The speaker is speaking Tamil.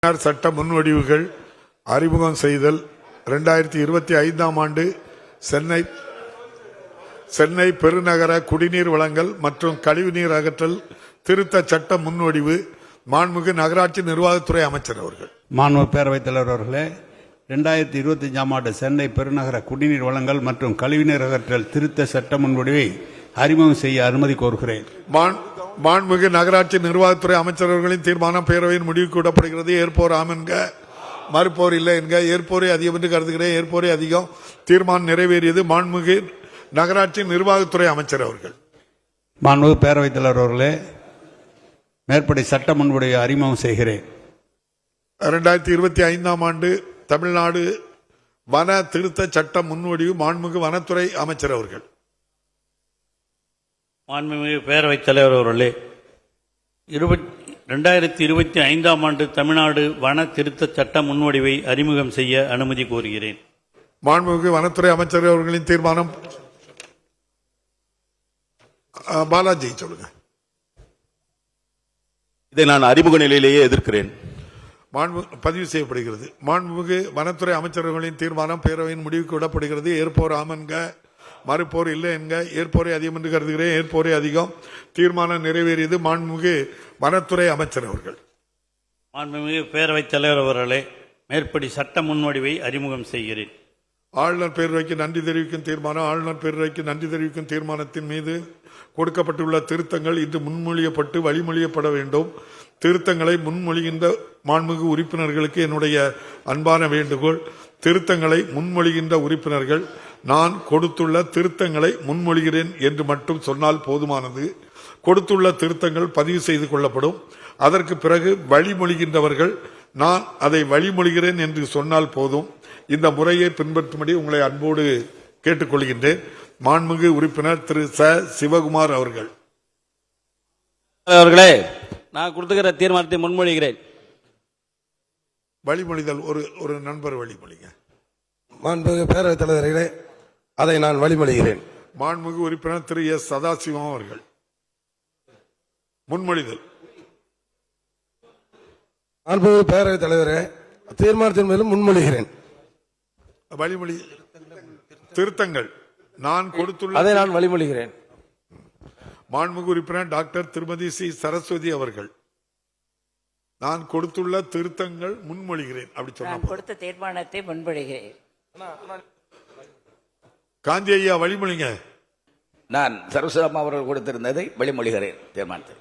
சட்ட முன்வடிவுகள் அறிமுகம் செய்தல் 2025ஆம் ஆண்டு சென்னை பெருநகர குடிநீர் வழங்கல் மற்றும் கழிவுநீர் அகற்றல் திருத்த சட்ட முன்வடிவு மாண்புமிகு நகராட்சி நிர்வாகத்துறை அமைச்சர் அவர்கள். மாண்புமிகு பேரவைத் தலைவர் அவர்களே, 2025ஆம் ஆண்டு சென்னை பெருநகர குடிநீர் வழங்கல் மற்றும் கழிவுநீர் அகற்றல் திருத்த சட்ட முன்வடிவை அறிமுகம் செய்ய அனுமதி கோருகிறேன். மாண்புமிகு நகராட்சி நிர்வாகத்துறை அமைச்சர் அவர்களின் தீர்மானம் பேரவையின் முடிவுக்கு விடப்படுகிறது. ஏற்போர் ஆம் என்க, மறுப்போர் இல்லை என்க. ஏற்போரை அதிகம் என்று கருதுகிறேன். ஏற்போரை அதிகம். தீர்மானம் நிறைவேறியது. மாண்புமிகு நகராட்சி நிர்வாகத்துறை அமைச்சர் அவர்கள். மாண்புமிகு பேரவைத் தலைவர் அவர்களே, மேற்படி சட்ட முன்வடிவை அறிமுகம் செய்கிறேன். 2025ஆம் ஆண்டு தமிழ்நாடு வன திருத்த சட்ட முன்வடிவு மாண்புமிகு வனத்துறை அமைச்சர் அவர்கள். மாண்புமிகு பேரவைத் தலைவர் அவர்களே, 2025ஆம் ஆண்டு தமிழ்நாடு வன திருத்த சட்ட முன்வடிவை அறிமுகம் செய்ய அனுமதி கோருகிறேன். மாண்புமிகு வனத்துறை அமைச்சர் அவர்களின் தீர்மானம். பாலாஜி சொல்லுங்க. இதை நான் அறிமுக நிலையிலேயே எதிர்க்கிறேன். பதிவு செய்யப்படுகிறது. மாண்புமிகு வனத்துறை அமைச்சர்களின் தீர்மானம் பேரவையின் முடிவுக்கு விடப்படுகிறது. ஏற்போர் ஆம் என்க, மறுப்போர் இல்லை என்க. ஏற்போரை அதிகம் என்று கருதுகிறேன். ஏற்போரை அதிகம். தீர்மானம் நிறைவேறியது. மாண்புமிகு வனத்துறை அமைச்சர் அவர்கள். மாண்புமிகு பேரவைத் தலைவர் அவர்களே, மேற்படி சட்ட முன்வடிவை அறிமுகம் செய்கிறேன். ஆளுநர் பேரவைக்கு நன்றி தெரிவிக்கும் தீர்மானம். ஆளுநர் பேரவைக்கு நன்றி தெரிவிக்கும் தீர்மானத்தின் மீது கொடுக்கப்பட்டுள்ள திருத்தங்கள் இன்று முன்மொழியப்பட்டு வழிமொழியப்பட வேண்டும். திருத்தங்களை முன்மொழிகின்ற மாண்புமிகு உறுப்பினர்களுக்கு என்னுடைய அன்பான வேண்டுகோள். திருத்தங்களை முன்மொழிகின்ற உறுப்பினர்கள் நான் கொடுத்துள்ள திருத்தங்களை முன்மொழிகிறேன் என்று மட்டும் சொன்னால் போதுமானது. கொடுத்துள்ள திருத்தங்கள் பதிவு செய்து கொள்ளப்படும். அதற்கு பிறகு வழிமொழிகின்றவர்கள் நான் அதை வழிமொழிகிறேன் என்று சொன்னால் போதும். இந்த முறையை பின்பற்றும்படி உங்களை அன்போடு கேட்டுக்கொள்கின்றேன். மாண்புமிகு உறுப்பினர் திரு சிவகுமார் அவர்கள். அவர்களே, நான் கொடுத்துக்கிற தீர்மானத்தை முன்மொழிகிறேன். வழிமொழிதல் ஒரு நண்பர் வழிமொழிங்க. மாண்புமிகு பேரவைத் தலைவர்களே, அதை நான் வழிமொழிகிறேன். மாண்புமிகு உறுப்பினர் திரு எஸ் சதாசிவம் அவர்கள். முன்மொழிதல். மாண்புமிகு பேரவைத் தலைவரே, தீர்மானத்தின் மேலும் முன்மொழிகிறேன். வழிமொழி திருத்தங்கள் நான் கொடுத்துள்ள அதை நான் வழிமொழிகிறேன். மாண்புமிகு உறுப்பினர் டாக்டர் திருமதி சி சரஸ்வதி அவர்கள். நான் கொடுத்துள்ள திருத்தங்கள் முன்மொழிகிறேன். அப்படி சொன்ன கொடுத்த தீர்மானத்தை முன்மொழிகிறேன். காந்தி ஐயா வழிமொழிங்க. நான் சரஸ்வதி அவர்கள் கொடுத்திருந்ததை வழிமொழிகிறேன் தீர்மானத்தை.